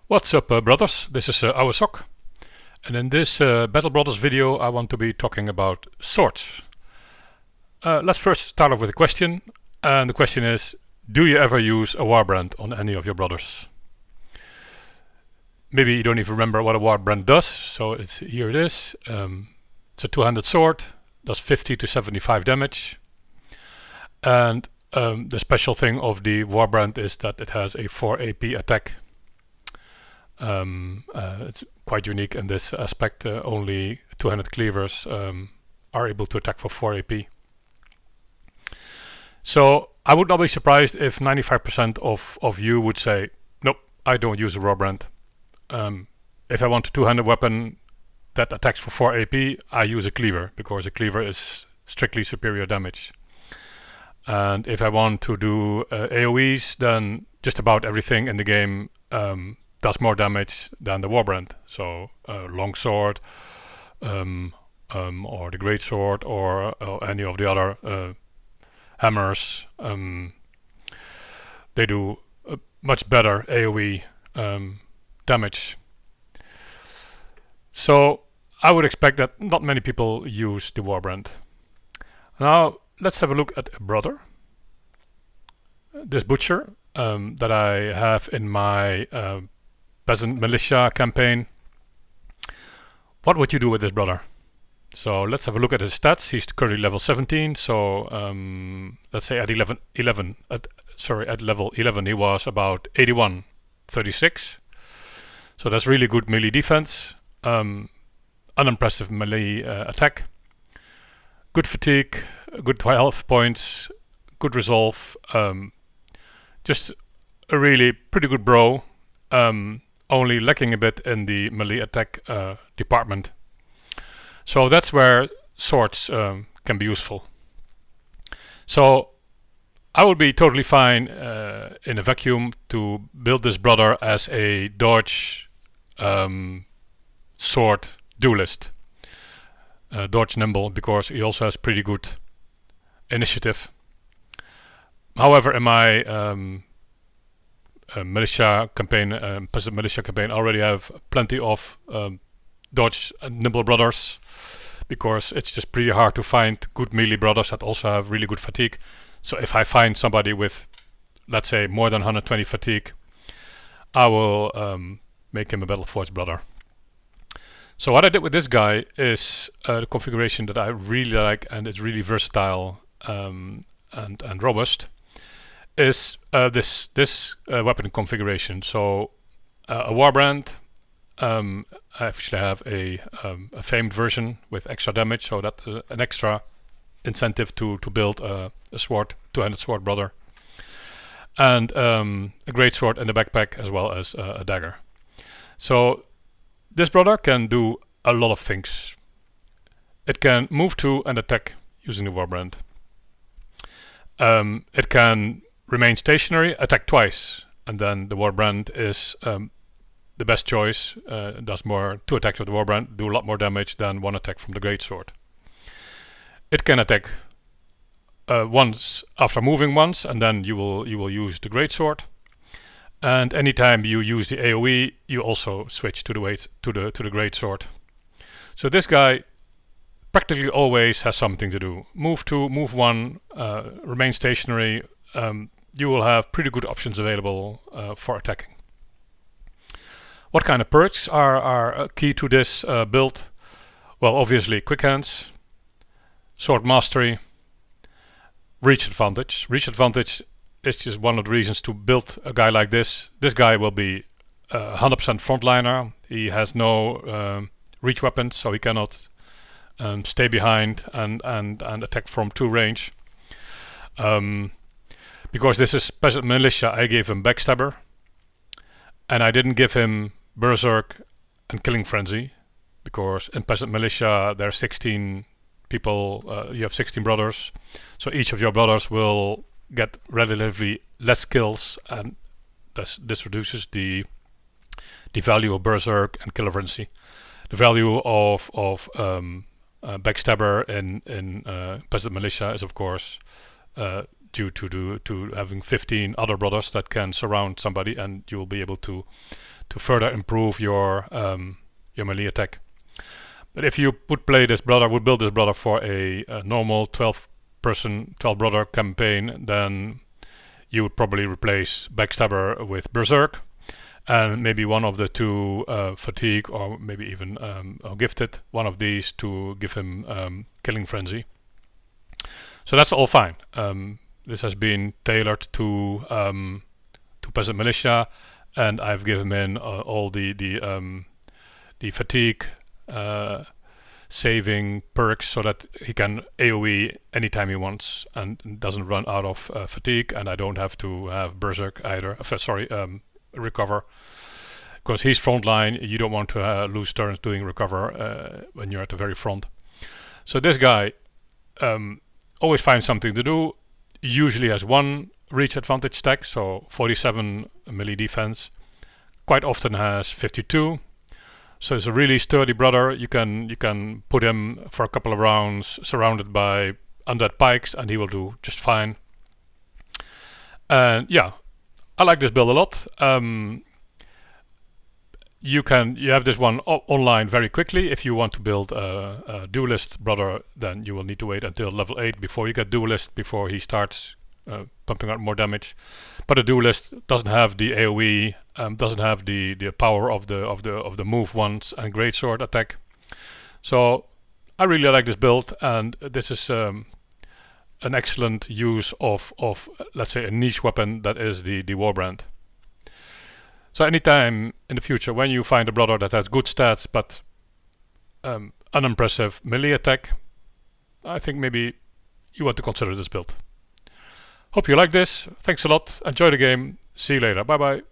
What's up, brothers? This is OuweSok, and in this Battle Brothers video I want to be talking about swords. Let's first start off with a question, and the question is, do you ever use a Warbrand on any of your brothers? Maybe you don't even remember what a Warbrand does, so here it is. It's a two-handed sword, does 50 to 75 damage, and the special thing of the Warbrand is that it has a 4 AP attack. It's quite unique in this aspect. Only two-handed cleavers are able to attack for 4 AP. So I would not be surprised if 95% of you would say, nope, I don't use a Warbrand. If I want a two-handed weapon that attacks for 4 AP, I use a cleaver, because a cleaver is strictly superior damage. And if I want to do AoEs, then just about everything in the game does more damage than the Warbrand. So longsword, or the greatsword, or any of the other hammers, they do much better AoE damage. So I would expect that not many people use the Warbrand. Now let's have a look at a brother. This butcher that I have in my peasant militia campaign. What would you do with this brother? So let's have a look at his stats. He's currently level 17, so let's say at at level 11 he was about 81, 36. So that's really good melee defense, unimpressive melee attack, good fatigue, good health points, good resolve, just a really pretty good bro, only lacking a bit in the melee attack department. So that's where swords can be useful. So I would be totally fine in a vacuum to build this brother as a dodge sword duelist. Dodge nimble, because he also has pretty good initiative. However, in my militia campaign, peasant militia campaign, I already have plenty of dodge and nimble brothers, because it's just pretty hard to find good melee brothers that also have really good fatigue. So if I find somebody with, let's say, more than 120 fatigue, I will make him a Battle Forge brother. So what I did with this guy is the configuration that I really like, and it's really versatile and robust, is this weapon configuration. So a Warbrand, I actually have a famed version with extra damage, so that's an extra incentive to build a sword, two-handed sword brother, and a great sword in the backpack, as well as a dagger. So this brother can do a lot of things. It can move to and attack using the Warbrand. It can remain stationary, attack twice, and then the Warbrand is the best choice. Does more, two attacks with the Warbrand do a lot more damage than one attack from the greatsword. It can attack once after moving once, and then you will use the greatsword. And anytime you use the AoE, you also switch to the greatsword. So this guy practically always has something to do. Move to, move one, remain stationary. You will have pretty good options available for attacking. What kind of perks are key to this build? Well, obviously quick hands, sword mastery, reach advantage. Reach advantage is just one of the reasons to build a guy like this. This guy will be 100% frontliner. He has no reach weapons, so he cannot stay behind and attack from two range. Because this is peasant militia, I gave him backstabber, and I didn't give him berserk and killing frenzy, because in peasant militia there are 16 people. You have 16 brothers, so each of your brothers will get relatively less kills, and this reduces the value of berserk and killer frenzy. The value of backstabber in peasant militia is, of course, due to having 15 other brothers that can surround somebody, and you will be able to to further improve your melee attack. But if you would build this brother for a normal 12-person, 12-brother campaign, then you would probably replace Backstabber with Berserk, and maybe one of the two Fatigue, or maybe even Gifted, one of these to give him Killing Frenzy. So that's all fine. This has been tailored to Peasant Militia, and I've given him all the Fatigue saving perks so that he can AoE anytime he wants and doesn't run out of fatigue, and I don't have to have Berserk either. Recover, because he's frontline. You don't want to lose turns doing recover when you're at the very front. So this guy always finds something to do. Usually has one reach advantage stack, so 47 melee defense. Quite often has 52. So it's a really sturdy brother. You can put him for a couple of rounds surrounded by undead pikes and he will do just fine. And yeah, I like this build a lot. You have this one online very quickly. If you want to build a duelist brother, then you will need to wait until level 8 before you get duelist, before he starts pumping out more damage. But a duelist doesn't have the AoE, doesn't have the power of the move once and greatsword attack. So I really like this build, and this is an excellent use of let's say a niche weapon that is the Warbrand. So anytime in the future when you find a brother that has good stats but unimpressive melee attack, I think maybe you want to consider this build. Hope you like this. Thanks a lot. Enjoy the game. See you later. Bye bye.